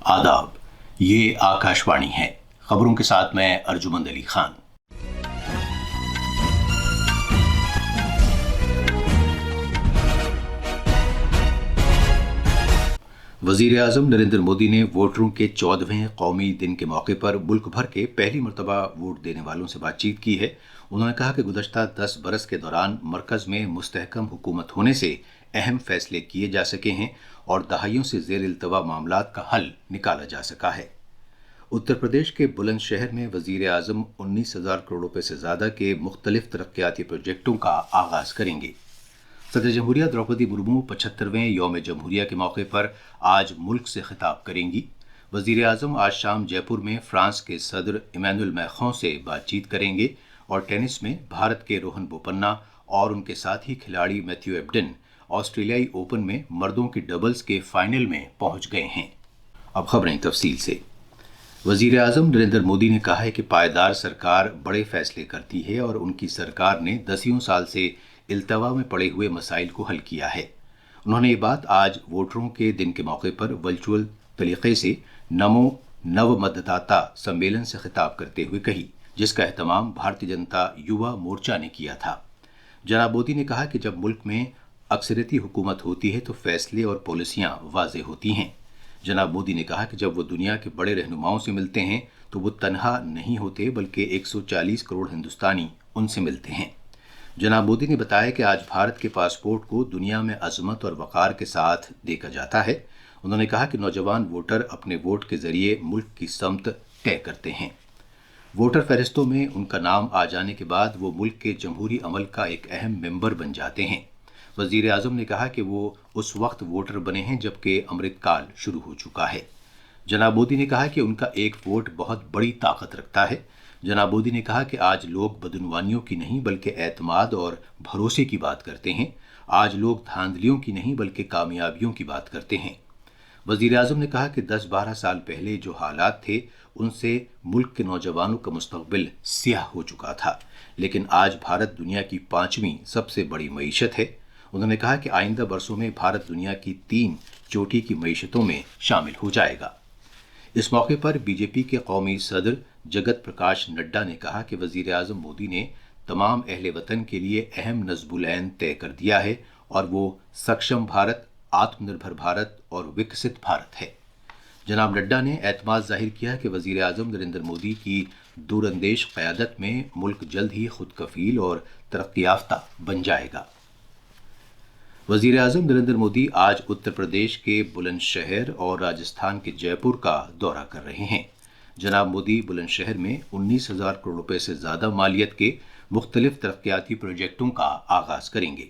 आदाब, ये आकाशवाणी है। खबरों के साथ मैं अर्जुमंद अली खान। वजीर आजम नरेंद्र मोदी ने वोटरों के 14वें कौमी दिन के मौके पर मुल्क भर के पहली मरतबा वोट देने वालों से बातचीत की है। उन्होंने कहा कि गुज़श्ता 10 बरस के दौरान मरकज़ में मुस्तहकम हुकूमत होने से अहम फैसले किए जा सके हैं और दहाइयों से ज़ेर इल्तवा मामलात का हल निकाला जा सका है। उत्तर प्रदेश के बुलंदशहर में वजीर आजम 19,000 करोड़ रुपए से ज़्यादा के मुख्तलिफ तरक्याती प्रोजेक्टों का आगाज़ करेंगे। सदर जमहूरिया द्रौपदी मुर्मू 75वें यौम जमहूरिया के मौके पर आज मुल्क से खिताब करेंगी। वजीर आजम आज शाम जयपुर में फ्रांस के सदर इमैनुअल मैक्रों से बातचीत करेंगे और टेनिस में भारत के रोहन बोपन्ना और उनके साथी खिलाड़ी मैथ्यू एबडन ऑस्ट्रेलियाई ओपन में मर्दों की डबल्स के फाइनल में पहुंच गए हैं। अब खबरें तफसील से। वजीर आजम नरेंद्र मोदी ने कहा है कि पायदार सरकार बड़े फैसले करती है और उनकी सरकार ने दसियों साल से इल्तवा में पड़े हुए मसाइल को हल किया है। उन्होंने ये बात आज वोटरों के दिन के मौके पर वर्चुअल तरीके से नमो नव मतदाता सम्मेलन से खिताब करते हुए कही, जिसका एहतमाम भारतीय जनता युवा मोर्चा ने किया था। जनाब मोदी ने कहा कि जब मुल्क में अक्सरियती हुकूमत होती है तो फैसले और पॉलिसियां वाज़ेह होती हैं। जनाब मोदी ने कहा कि जब वो दुनिया के बड़े रहनुमाओं से मिलते हैं तो वो तनहा नहीं होते, बल्कि 140 करोड़ हिंदुस्तानी उनसे मिलते हैं। जनाब मोदी ने बताया कि आज भारत के पासपोर्ट को दुनिया में अजमत और वक़ार के साथ देखा जाता है। उन्होंने कहा कि नौजवान वोटर अपने वोट के जरिए मुल्क की समत तय करते हैं। वोटर फहरिस्तों में उनका नाम आ जाने के बाद वो मुल्क के जमहूरी अमल का एक अहम मेंबर बन जाते हैं। वजीर आजम ने कहा कि वो उस वक्त वोटर बने हैं जबकि अमृतकाल शुरू हो चुका है। जनाब मोदी ने कहा कि उनका एक वोट बहुत बड़ी ताकत रखता है। जनाब मोदी ने कहा कि आज लोग बदनवानियों की नहीं बल्कि एतमाद और भरोसे की बात करते हैं। आज लोग धांधलियों की नहीं बल्कि कामयाबियों की बात करते हैं। वजीर आजम ने कहा कि 10-12 साल पहले जो हालात थे उनसे मुल्क के नौजवानों का मुस्तकबिल स्याह हो चुका था, लेकिन आज भारत दुनिया की 5वीं सबसे बड़ी मईशत है। उन्होंने कहा कि आइंदा बरसों में भारत दुनिया की 3 चोटी की मईशतों में शामिल हो जाएगा। इस मौके पर बीजेपी के कौमी सदर जगत प्रकाश नड्डा ने कहा कि वजीर आजम मोदी ने तमाम अहले वतन के लिए अहम नज़्बुल-ऐन तय कर दिया है और वो सक्षम भारत, आत्मनिर्भर भारत और विकसित भारत है। जनाब नड्डा ने एतमाद जाहिर किया कि वजीर आजम नरेंद्र मोदी की दूरंदेश क़यादत में मुल्क जल्द ही खुद कफील और तरक्की याफ्ता बन जाएगा। वजीर आजम नरेंद्र मोदी आज उत्तर प्रदेश के बुलंदशहर और राजस्थान के जयपुर का दौरा कर रहे हैं। जनाब मोदी बुलंदशहर में 19,000 करोड़ रुपए से ज़्यादा मालियत के मुख्तलिफ तरक्याती प्रोजेक्टों का आगाज़ करेंगे।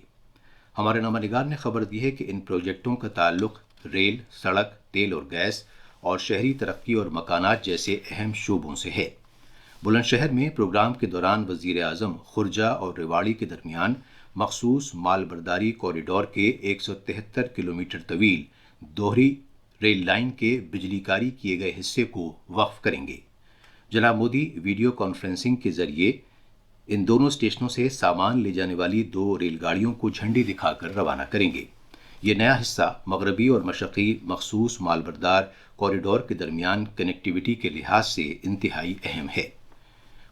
हमारे नामानिगार ने खबर दी है कि इन प्रोजेक्टों का ताल्लुक रेल, सड़क, तेल और गैस और शहरी तरक्की और मकानात जैसे अहम शोबों से है। बुलंदशहर में प्रोग्राम के दौरान वजीर आजम खुर्जा और रेवाड़ी के दरमियान मखसूस मालबरदारी कॉरिडोर के 173 किलोमीटर तवील दोहरी रेल लाइन के बिजलीकारी किए गए हिस्से को वक्फ करेंगे। जनाब मोदी वीडियो कॉन्फ्रेंसिंग के जरिए इन दोनों स्टेशनों से सामान ले जाने वाली 2 रेलगाड़ियों को झंडी दिखाकर रवाना करेंगे। ये नया हिस्सा मगरबी और मशरक़ी मखसूस मालबरदार कॉरिडोर के दरमियान कनेक्टिविटी के लिहाज से इंतहाई अहम है।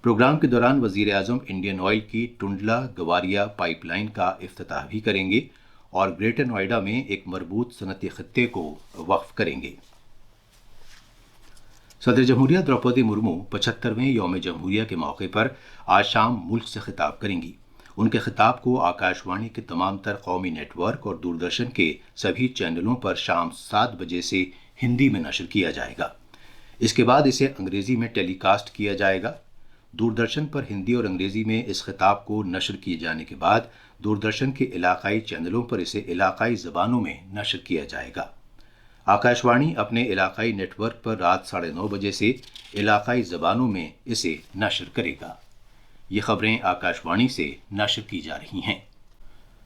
प्रोग्राम के दौरान वजीर आजम इंडियन ऑयल की टुंडला गवारिया पाइपलाइन का इफ्तिताह भी करेंगे और ग्रेटर नोएडा में एक मरबूत सनती खत्ते को वक्फ करेंगे। सदर जमहूरिया द्रौपदी मुर्मू 75वें यौम जमहूरिया के मौके पर आज शाम मुल्क से खिताब करेंगी। उनके खिताब को आकाशवाणी के तमाम तर कौमी नेटवर्क और दूरदर्शन के सभी चैनलों पर शाम 7 बजे से हिंदी में नशर किया जाएगा। इसके बाद इसे अंग्रेजी में टेलीकास्ट किया जाएगा। दूरदर्शन पर हिंदी और अंग्रेजी में इस खिताब को नशर किए जाने के बाद दूरदर्शन के इलाकाई चैनलों पर इसे इलाकाई ज़बानों में नशर किया जाएगा। आकाशवाणी अपने इलाकाई नेटवर्क पर रात 9:30 बजे से इलाकाई ज़बानों में इसे नशर करेगा। ये खबरें आकाशवाणी से नशर की जा रही हैं।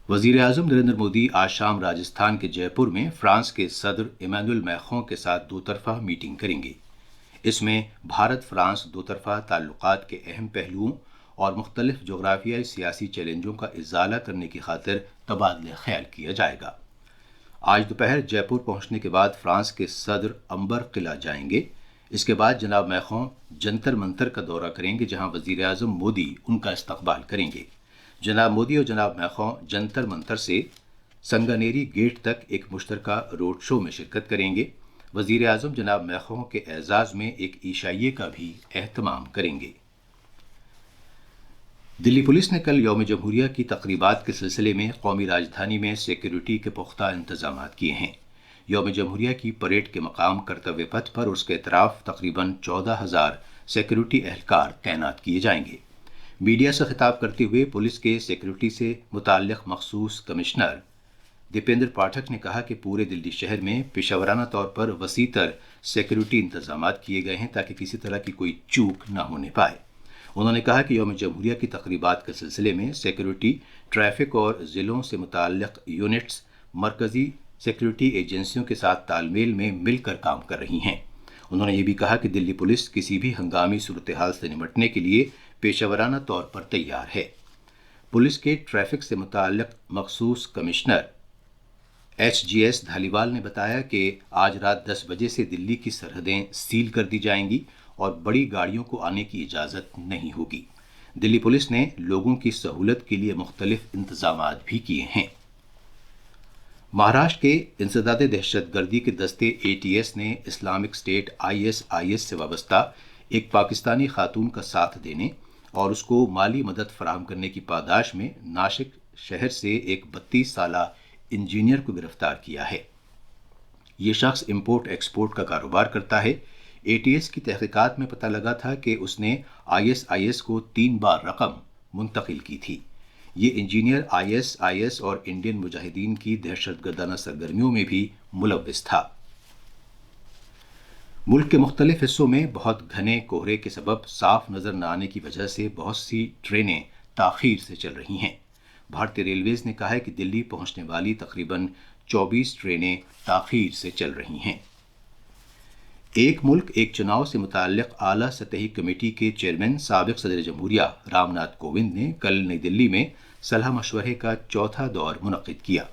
वजीर आजम नरेंद्र मोदी आज शाम राजस्थान के जयपुर में फ्रांस के सदर इमैनुअल मैक्रों के साथ दोतरफा मीटिंग करेंगे। इसमें भारत फ्रांस दोतरफा ताल्लुकात के अहम पहलुओं और मुख्तलिफ जोग्राफियाई सियासी चैलेंजों का इजाला करने की खातिर तबादला ख्याल किया जाएगा। آج دوپہر جے پور پہنچنے کے بعد فرانس کے صدر امبر قلعہ جائیں گے۔ اس کے بعد جناب میخون جنتر منتر کا دورہ کریں گے، جہاں وزیر اعظم مودی ان کا استقبال کریں گے۔ جناب مودی اور جناب میخون جنتر منتر سے سنگانیری گیٹ تک ایک مشترکہ روڈ شو میں شرکت کریں گے۔ وزیر اعظم جناب میخون کے اعزاز میں ایک عشائیے کا بھی اہتمام کریں گے۔ دلی پولیس نے کل یوم جمہوریہ کی تقریبات کے سلسلے میں قومی راجدھانی میں سیکیورٹی کے پختہ انتظامات کیے ہیں۔ یوم جمہوریہ کی پریڈ کے مقام کرتویہ پتھ پر اس کے اطراف تقریباً 14,000 سیکیورٹی اہلکار تعینات کیے جائیں گے۔ میڈیا سے خطاب کرتے ہوئے پولیس کے سیکیورٹی سے متعلق مخصوص کمشنر دیپیندر پاٹھک نے کہا کہ پورے دلی شہر میں پیشہ ورانہ طور پر وسیع تر سیکیورٹی انتظامات کیے گئے ہیں تاکہ کسی طرح کی کوئی چوک نہ ہونے پائے۔ انہوں نے کہا کہ یوم جمہوریہ کی تقریبات کے سلسلے میں سیکیورٹی، ٹریفک اور ضلعوں سے متعلق یونٹس مرکزی سیکیورٹی ایجنسیوں کے ساتھ تال میل میں مل کر کام کر رہی ہیں۔ انہوں نے یہ بھی کہا کہ دلی پولیس کسی بھی ہنگامی صورتحال سے نمٹنے کے لیے پیشہ ورانہ طور پر تیار ہے۔ پولیس کے ٹریفک سے متعلق مخصوص کمشنر HGS دھالیوال نے بتایا کہ آج رات 10 بجے سے دلی کی سرحدیں سیل کر دی جائیں گی اور بڑی گاڑیوں کو آنے کی اجازت نہیں ہوگی۔ دلی پولیس نے لوگوں کی سہولت کے لیے مختلف انتظامات بھی کیے ہیں۔ مہاراشٹر کے انسداد دہشت گردی کے دستے ATS نے اسلامک اسٹیٹ ISIS سے وابستہ ایک پاکستانی خاتون کا ساتھ دینے اور اس کو مالی مدد فراہم کرنے کی پاداش میں ناسک شہر سے ایک 32 سالہ انجینئر کو گرفتار کیا ہے۔ یہ شخص امپورٹ ایکسپورٹ کا کاروبار کرتا ہے۔ ATS کی تحقیقات میں پتہ لگا تھا کہ اس نے ISIS کو 3 بار رقم منتقل کی تھی۔ یہ انجینئر ISIS اور انڈین مجاہدین کی دہشت گردانہ سرگرمیوں میں بھی ملوث تھا۔ ملک کے مختلف حصوں میں بہت گھنے کہرے کے سبب صاف نظر نہ آنے کی وجہ سے بہت سی ٹرینیں تاخیر سے چل رہی ہیں۔ بھارتی ریلویز نے کہا ہے کہ دلی پہنچنے والی تقریباً 24 ٹرینیں تاخیر سے چل رہی ہیں۔ ایک ملک ایک چناؤ سے متعلق اعلیٰ سطحی کمیٹی کے چیئرمین سابق صدر جمہوریہ رام ناتھ کووند نے کل نئی دلی میں صلاح مشورے کا چوتھا دور منعقد کیا۔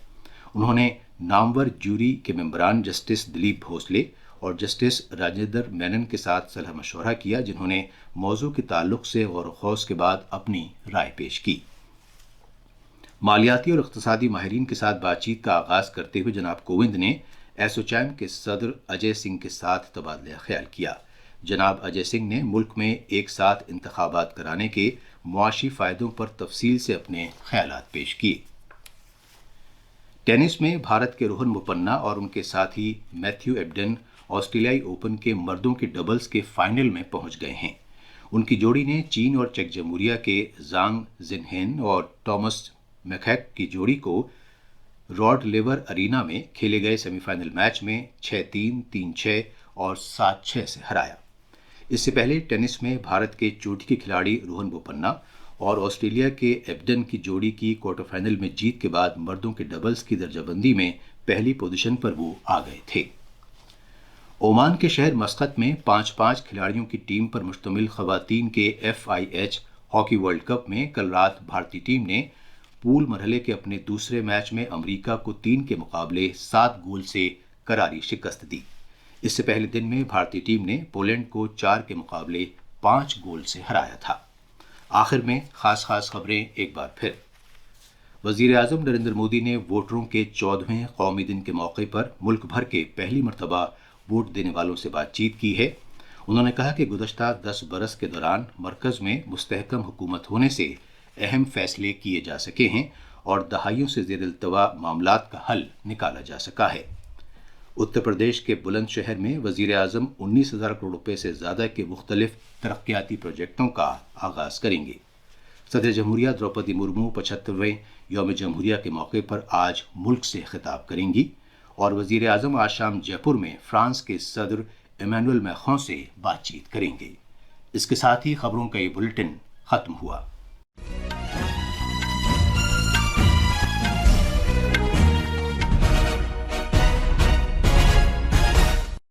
انہوں نے نامور جیوری کے ممبران جسٹس دلیپ بھوسلے اور جسٹس راجندر مینن کے ساتھ صلاح مشورہ کیا، جنہوں نے موضوع کے تعلق سے غور و خوض کے بعد اپنی رائے پیش کی۔ مالیاتی اور اقتصادی ماہرین کے ساتھ بات چیت کا آغاز کرتے ہوئے جناب کووند نے ایسوچیم کے صدر اجے سنگھ کے ساتھ تبادلہ خیال کیا۔ جناب اجے سنگھ نے ملک میں ایک ساتھ انتخابات کرانے کے معاشی فائدوں پر تفصیل سے اپنے خیالات پیش کیے۔ ٹینس میں بھارت کے روہن بوپنا اور ان کے ساتھی میتھیو ایبڈن آسٹریلیائی اوپن کے مردوں کے ڈبلز کے فائنل میں پہنچ گئے ہیں۔ ان کی جوڑی نے چین اور چیک جمہوریہ کے زانگ زنہین اور ٹامس میکہیک کی جوڑی کو راڈ لیور ارینا میں کھیلے گئے سیمی فائنل میچ میں 6-3، 3-6 اور 7-6 سے ہرایا۔ اس سے پہلے ٹینس میں بھارت کے چوٹی کے کھلاڑی روہن بوپنا اور آسٹریلیا کے ایبڈن کی جوڑی کی کوارٹر فائنل میں جیت کے بعد مردوں کے ڈبلز کی درجہ بندی میں پہلی پوزیشن پر وہ آ گئے تھے۔ عمان کے شہر مسقط میں 5 کھلاڑیوں کی ٹیم پر مشتمل خواتین کے FIH ہاکی ورلڈ کپ میں کل رات بھارتی ٹیم نے پول مرحلے کے اپنے دوسرے میچ میں امریکہ کو 3 کے مقابلے 7 گول سے کراری شکست دی۔ اس سے پہلے دن میں بھارتی ٹیم نے پولینڈ کو 4 کے مقابلے 5 گول سے ہرایا تھا۔ آخر میں خاص خبریں ایک بار پھر۔ وزیر اعظم نریندر مودی نے ووٹروں کے 14ویں قومی دن کے موقع پر ملک بھر کے پہلی مرتبہ ووٹ دینے والوں سے بات چیت کی ہے۔ انہوں نے کہا کہ گزشتہ 10 برس کے دوران مرکز میں مستحکم حکومت ہونے سے اہم فیصلے کیے جا سکے ہیں اور دہائیوں سے زیر التوا معاملات کا حل نکالا جا سکا ہے۔ اتر پردیش کے بلند شہر میں وزیر اعظم 19,000 کروڑ روپے سے زیادہ کے مختلف ترقیاتی پروجیکٹوں کا آغاز کریں گے۔ صدر جمہوریہ دروپدی مرمو 75ویں یوم جمہوریہ کے موقع پر آج ملک سے خطاب کریں گی اور وزیر اعظم آج شام جے پور میں فرانس کے صدر ایمینوئل میخون سے بات چیت کریں گے۔ اس کے ساتھ ہی خبروں کا یہ بلیٹن ختم ہوا۔